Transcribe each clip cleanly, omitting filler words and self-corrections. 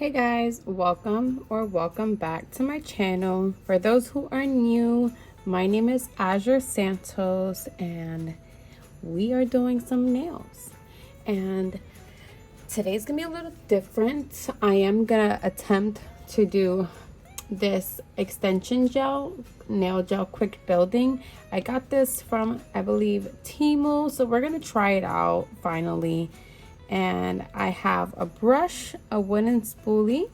Hey guys, welcome back to my channel. For those who are new, my name is Azure Santos and we are doing some nails. And today's gonna be a little different. I am gonna attempt to do this extension gel, nail gel quick building. I got this from, I believe, TEMU, so we're gonna try it out finally. And I have a brush, a wooden spoolie,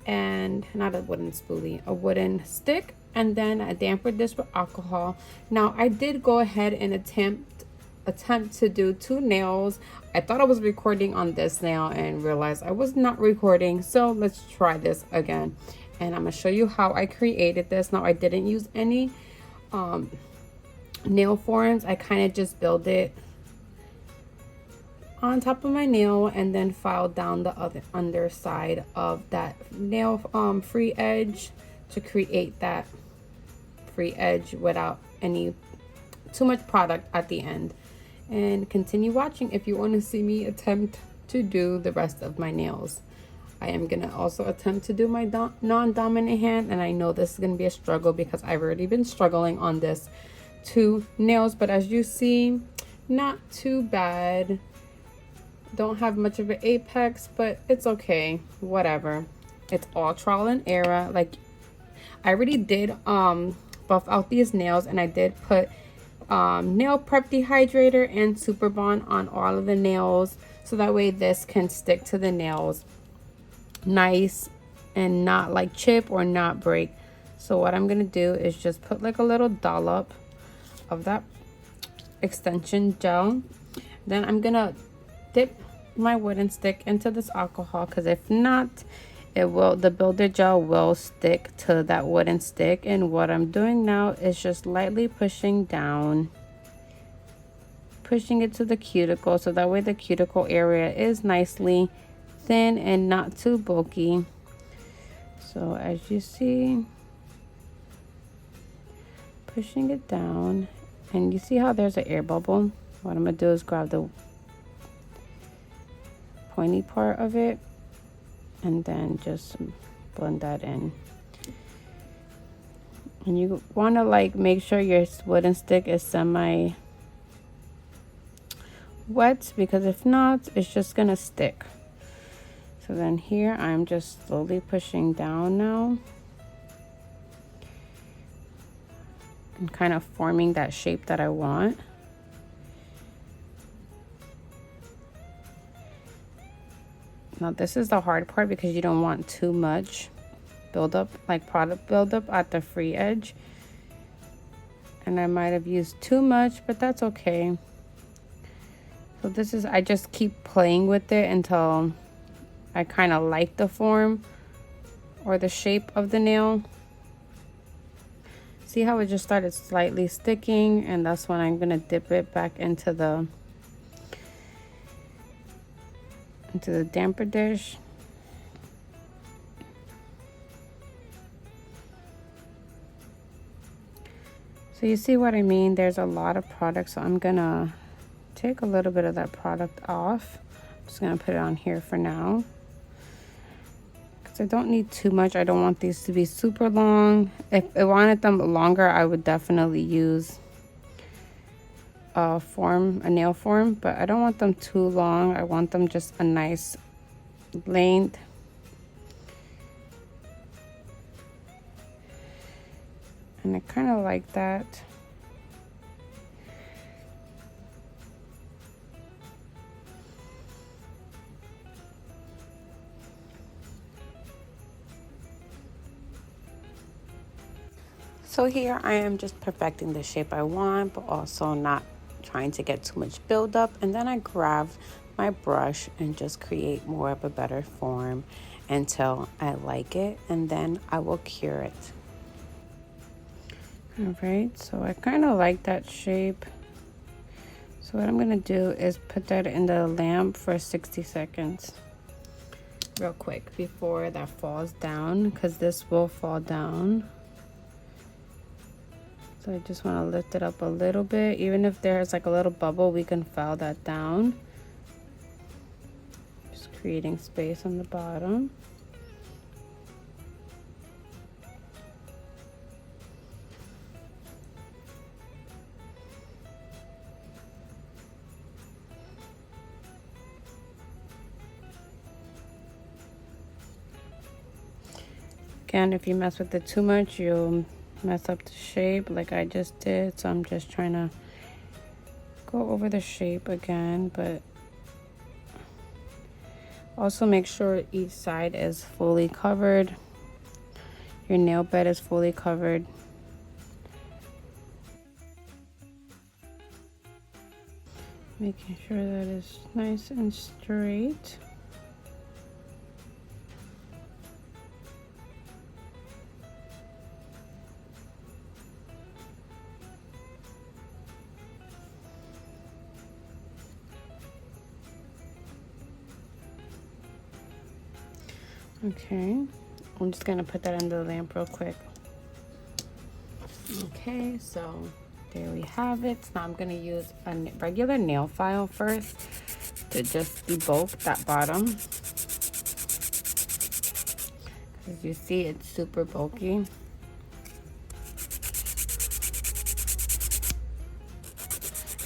and not a wooden spoolie, a wooden stick, and then a damper dish with alcohol. Now I did go ahead and attempt to do two nails. I thought I was recording on this nail and realized I was not recording, so let's try this again. And I'm gonna show you how I created this. Now I didn't use any nail forms. I kind of just built it on top of my nail and then filed down the other underside of that nail free edge to create that free edge without any too much product at the end. And continue watching if you want to see me attempt to do the rest of my nails. I am gonna also attempt to do my non-dominant hand, and I know this is gonna be a struggle because I've already been struggling on this two nails, but as you see, not too bad. Don't have much of an apex, but it's okay, whatever. It's all trial and error. Like, I already did buff out these nails, and I did put nail prep dehydrator and super bond on all of the nails, so that way this can stick to the nails nice and not like chip or not break. So what I'm gonna do is just put like a little dollop of that extension gel. Then I'm gonna dip my wooden stick into this alcohol, because if not, the builder gel will stick to that wooden stick. And what I'm doing now is just lightly pushing down, pushing it to the cuticle, so that way the cuticle area is nicely thin and not too bulky. So as you see, pushing it down, and you see how there's an air bubble. What I'm gonna do is grab the pointy part of it and then just blend that in. And you want to like make sure your wooden stick is semi wet, because if not, it's just gonna stick. So then here I'm just slowly pushing down now and kind of forming that shape that I want. Now this is the hard part, because you don't want too much buildup, like product buildup at the free edge. And I might have used too much, but that's okay. So this is, I just keep playing with it until I kind of like the form or the shape of the nail. See how it just started slightly sticking, and that's when I'm gonna dip it back into the damper dish. So you see what I mean? There's a lot of product, so I'm gonna take a little bit of that product off. I'm just gonna put it on here for now, because I don't need too much. I don't want these to be super long. If I wanted them longer, I would definitely use a nail form, but I don't want them too long. I want them just a nice length. And I kind of like that. So here I am just perfecting the shape I want, but also not trying to get too much buildup. And then I grab my brush and just create more of a better form until I like it, and then I will cure it. All right, so I kind of like that shape. So what I'm gonna do is put that in the lamp for 60 seconds real quick before that falls down, because this will fall down. So I just want to lift it up a little bit. Even if there's like a little bubble, we can file that down. Just creating space on the bottom. again, if you mess with it too much, you'll mess up the shape like I just did. So I'm just trying to go over the shape again, but also make sure each side is fully covered. Your nail bed is fully covered. Making sure that it's nice and straight. Okay, I'm just gonna put that under the lamp real quick. Okay, so there we have it. Now I'm gonna use a regular nail file first to just debulk that bottom. As you see, it's super bulky.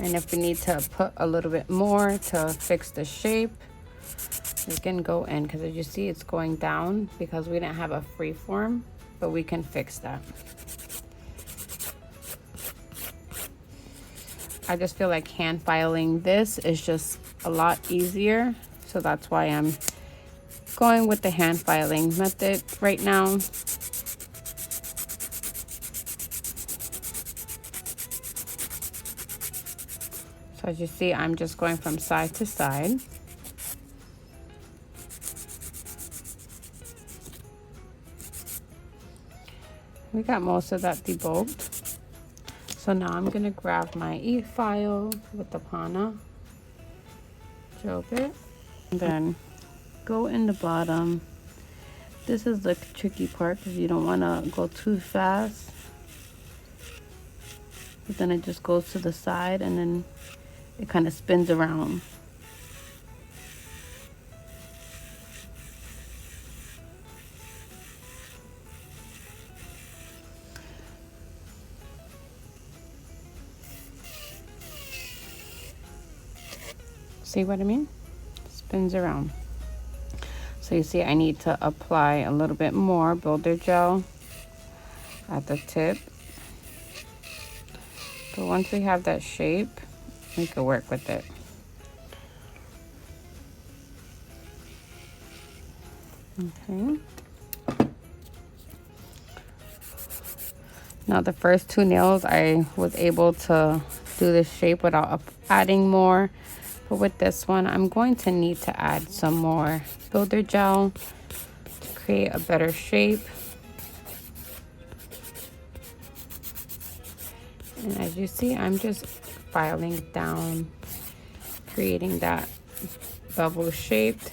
And if we need to put a little bit more to fix the shape, we can go in, because as you see, it's going down because we didn't have a free form, but we can fix that. I just feel like hand filing this is just a lot easier, so that's why I'm going with the hand filing method right now. So as you see, I'm just going from side to side. We got most of that debulked. So now I'm gonna grab my e-file with the pana, gel bit, and then go in the bottom. This is the tricky part because you don't wanna go too fast. But then it just goes to the side and then it kind of spins around. See what I mean? Spins around. So you see I need to apply a little bit more builder gel at the tip. But once we have that shape, we can work with it. Okay. Now the first two nails, I was able to do this shape without adding more. But with this one, I'm going to need to add some more builder gel to create a better shape. And as you see, I'm just filing down, creating that bubble shaped.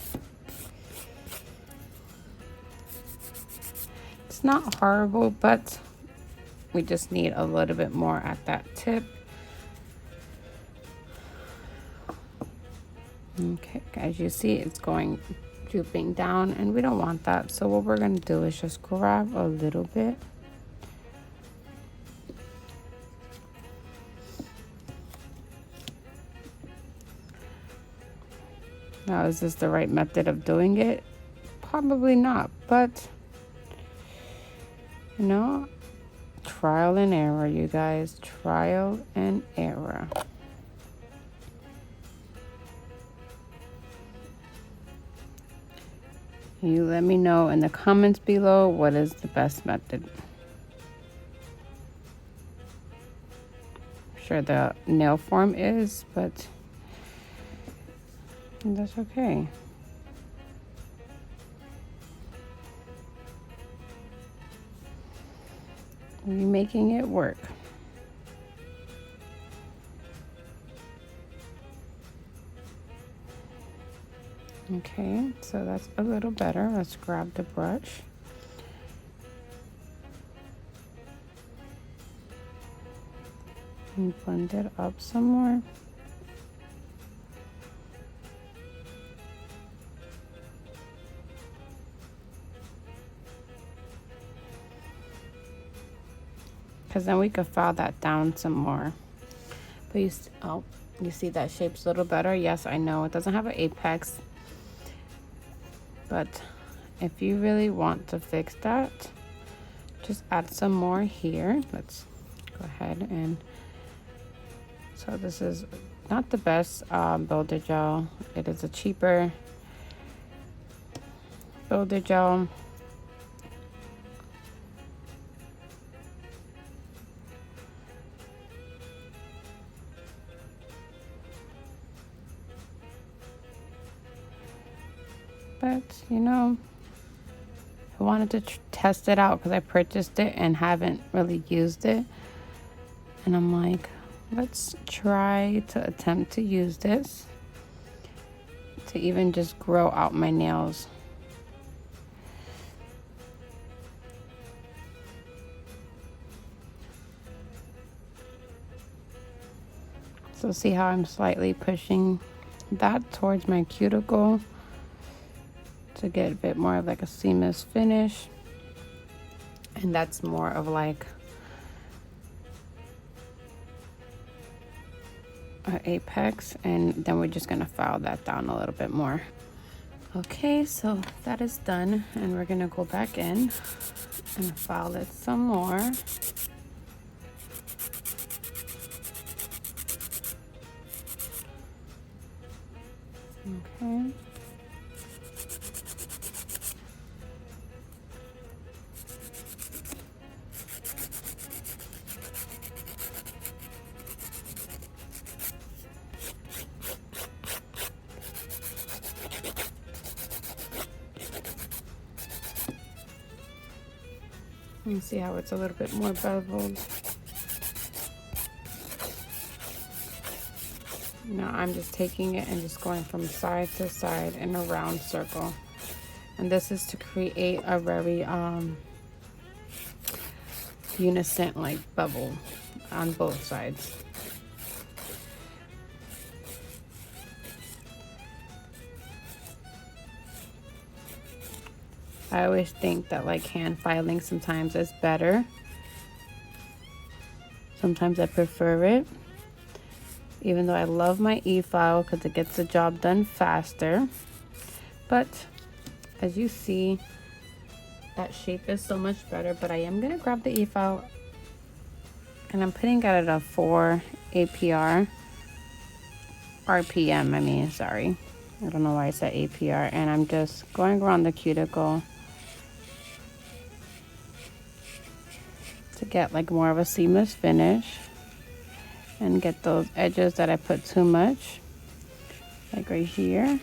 It's not horrible, but we just need a little bit more at that tip. Okay, as you see, it's going drooping down, and we don't want that. So what we're gonna do is just grab a little bit. Now, is this the right method of doing it? Probably not, but you know, trial and error, you guys, trial and error. You let me know in the comments below what is the best method. I'm sure the nail form is, but that's okay. We're making it work. Okay, so that's a little better. Let's grab the brush. And blend it up some more. Because then we could file that down some more. But you see that shape's a little better. Yes, I know it doesn't have an apex. But if you really want to fix that, just add some more here. Let's go ahead and, so this is not the best builder gel. It is a cheaper builder gel. But, you know, I wanted to test it out because I purchased it and haven't really used it. And I'm like, let's try to attempt to use this to even just grow out my nails. So see how I'm slightly pushing that towards my cuticle to get a bit more of like a seamless finish. And that's more of like an apex, and then we're just gonna file that down a little bit more. Okay, so that is done, and we're gonna go back in and file it some more. Okay. You see how it's a little bit more beveled. Now I'm just taking it and just going from side to side in a round circle. And this is to create a very unison like bubble on both sides. I always think that like hand filing sometimes is better. Sometimes I prefer it, even though I love my e-file because it gets the job done faster. But as you see, that shape is so much better. But I am gonna grab the e-file and I'm putting it at a 4 APR RPM. I mean, sorry, I don't know why I said APR. And I'm just going around the cuticle to get like more of a seamless finish and get those edges that I put too much, like right here.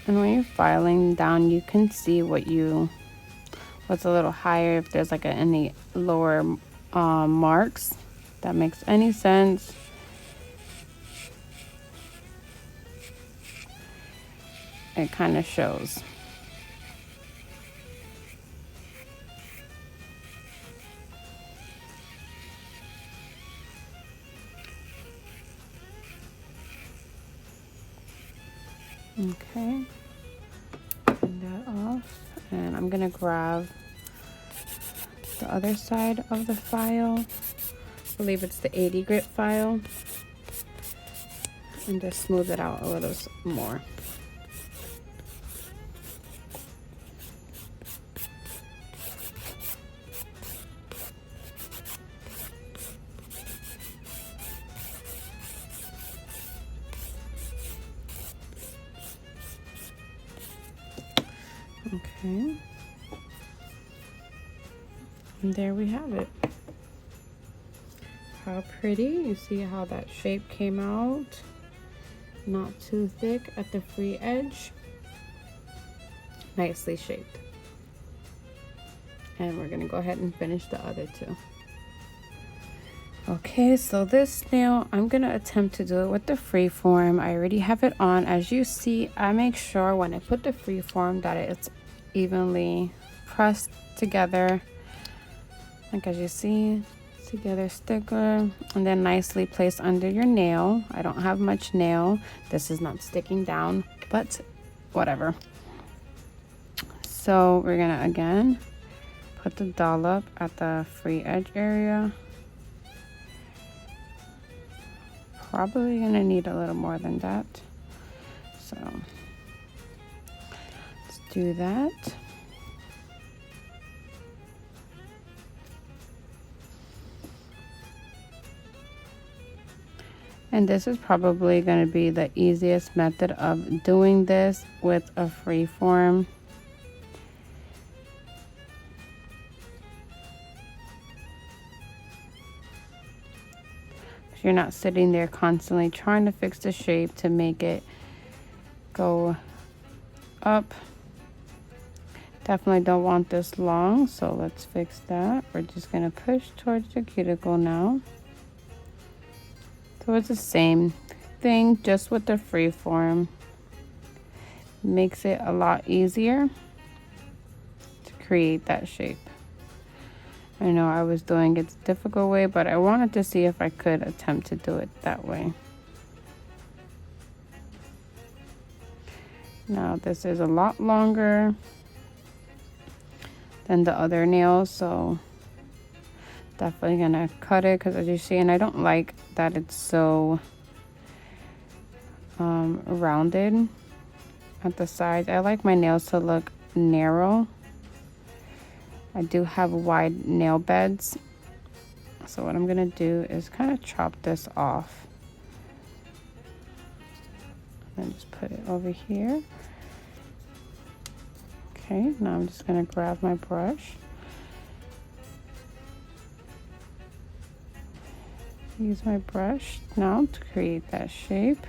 And when you're filing down, you can see what's a little higher, if there's like any lower marks. That makes any sense. It kind of shows. Okay, turn that off, and I'm gonna grab the other side of the file. I believe it's the 80 grit file, and just smooth it out a little more. Okay, and there we have it. How pretty. You see how that shape came out, not too thick at the free edge, nicely shaped. And we're gonna go ahead and finish the other two. Okay, so this nail, I'm gonna attempt to do it with the freeform. I already have it on. As you see, I make sure when I put the freeform that it's evenly pressed together, like as you see, together sticker, and then nicely placed under your nail. I don't have much nail. This is not sticking down, but whatever. So we're gonna again put the dollop at the free edge area. Probably gonna need a little more than that. So let's do that. And this is probably going to be the easiest method of doing this with a free form. You're not sitting there constantly trying to fix the shape to make it go up. Definitely don't want this long, so let's fix that. We're just going to push towards the cuticle now. So it's the same thing, just with the free form. Makes it a lot easier to create that shape. I know I was doing it the difficult way, but I wanted to see if I could attempt to do it that way. Now this is a lot longer than the other nails, so definitely gonna cut it, because as you see, and I don't like that it's so rounded at the sides. I like my nails to look narrow. I do have wide nail beds, so what I'm gonna do is kind of chop this off and just put it over here. Okay, now I'm just gonna grab my brush. Use my brush now to create that shape.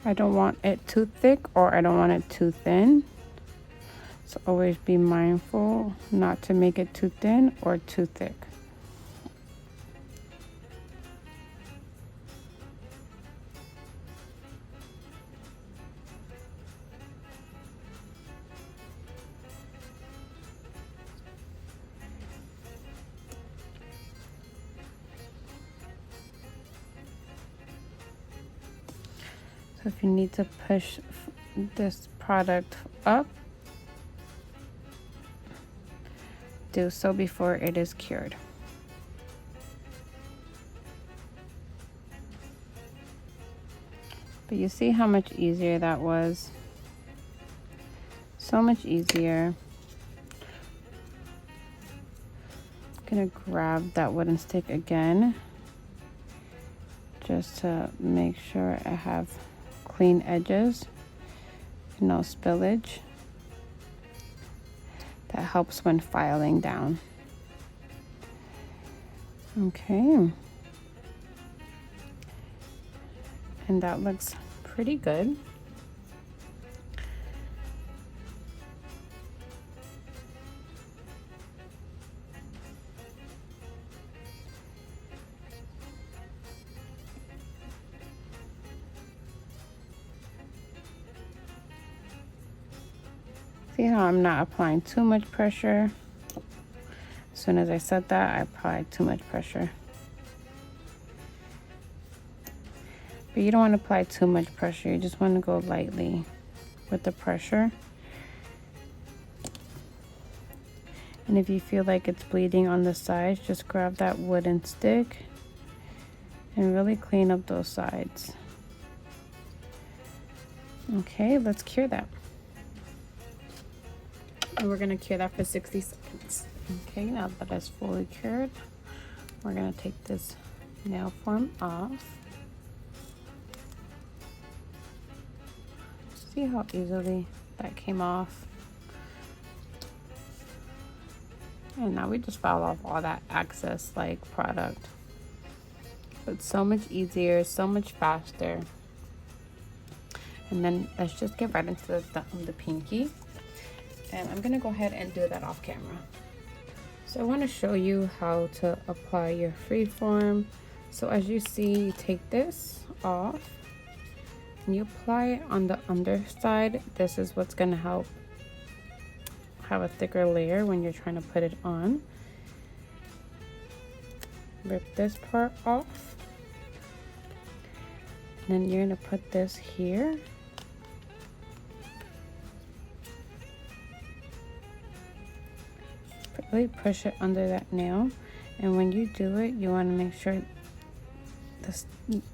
I don't want it too thick or I don't want it too thin. So always be mindful not to make it too thin or too thick. So if you need to push this product up, do so before it is cured. But you see how much easier that was? So much easier. I'm gonna grab that wooden stick again, just to make sure I have clean edges, no spillage. That helps when filing down. Okay. And that looks pretty good. See how I'm not applying too much pressure? As soon as I said that, I applied too much pressure. But you don't want to apply too much pressure. You just want to go lightly with the pressure. And if you feel like it's bleeding on the sides, just grab that wooden stick and really clean up those sides. Okay, let's cure that. And we're gonna cure that for 60 seconds. Okay, now that it's fully cured, we're gonna take this nail form off. See how easily that came off? And now we just file off all that excess like product. It's so much easier, so much faster. And then let's just get right into the pinky. And I'm gonna go ahead and do that off camera. So I want to show you how to apply your freeform. So as you see, you take this off and you apply it on the underside. This is what's gonna help have a thicker layer when you're trying to put it on. Rip this part off. And then you're gonna put this here. Really push it under that nail, and when you do it, you want to make sure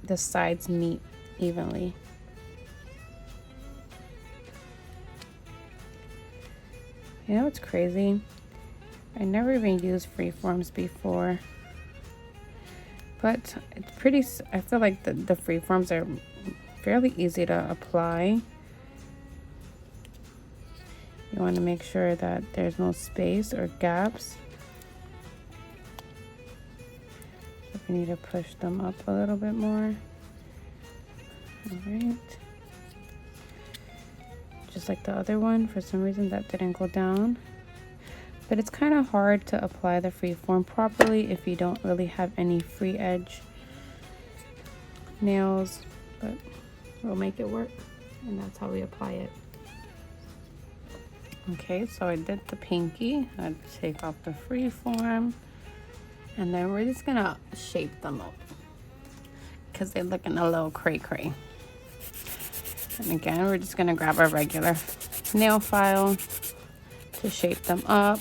the sides meet evenly. You know what's crazy? I never even used freeforms before, but it's pretty, I feel like the freeforms are fairly easy to apply. You want to make sure that there's no space or gaps. If you need to push them up a little bit more. All right. Just like the other one, for some reason that didn't go down. But it's kind of hard to apply the freeform properly if you don't really have any free edge nails, but we'll make it work, and that's how we apply it. Okay, so I did the pinky. I'd take off the freeform, and then we're just gonna shape them up because they're looking a little cray-cray. And again, we're just gonna grab our regular nail file to shape them up.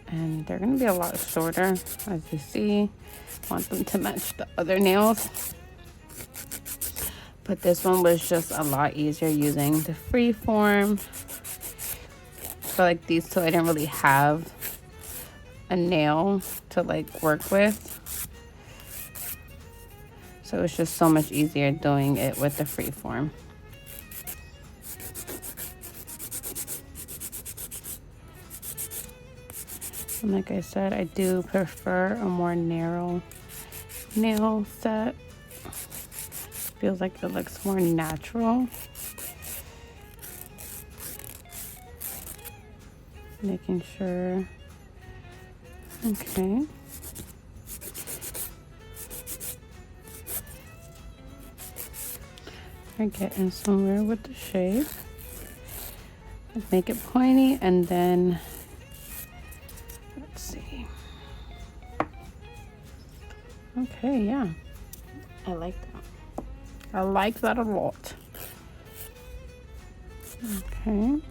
And they're gonna be a lot shorter, as you see. Want them to match the other nails. But this one was just a lot easier using the freeform. So like these two, I didn't really have a nail to like work with. So it's just so much easier doing it with the freeform. And like I said, I do prefer a more narrow nail set. Feels like it looks more natural. Making sure. Okay. We're getting somewhere with the shape. Make it pointy, and then let's see. Okay, yeah. I like that. I like that a lot. Okay.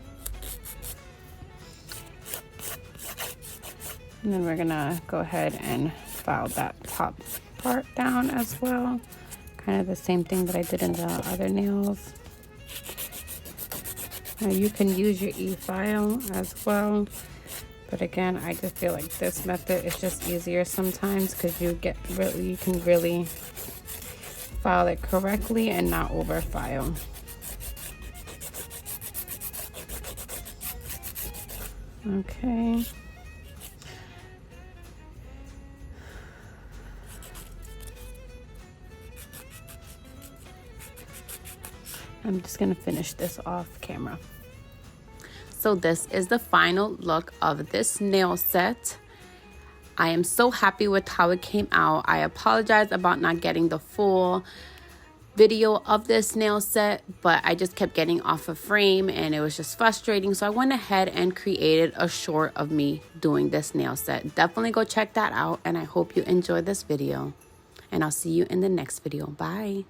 And then we're gonna go ahead and file that top part down as well. Kind of the same thing that I did in the other nails. Now you can use your e-file as well. But again, I just feel like this method is just easier sometimes because you can really file it correctly and not over file. Okay. I'm just gonna finish this off camera. So this is the final look of this nail set. I am so happy with how it came out. I apologize about not getting the full video of this nail set, but I just kept getting off of frame and it was just frustrating. So I went ahead and created a short of me doing this nail set. Definitely go check that out, and I hope you enjoyed this video. And I'll see you in the next video. Bye.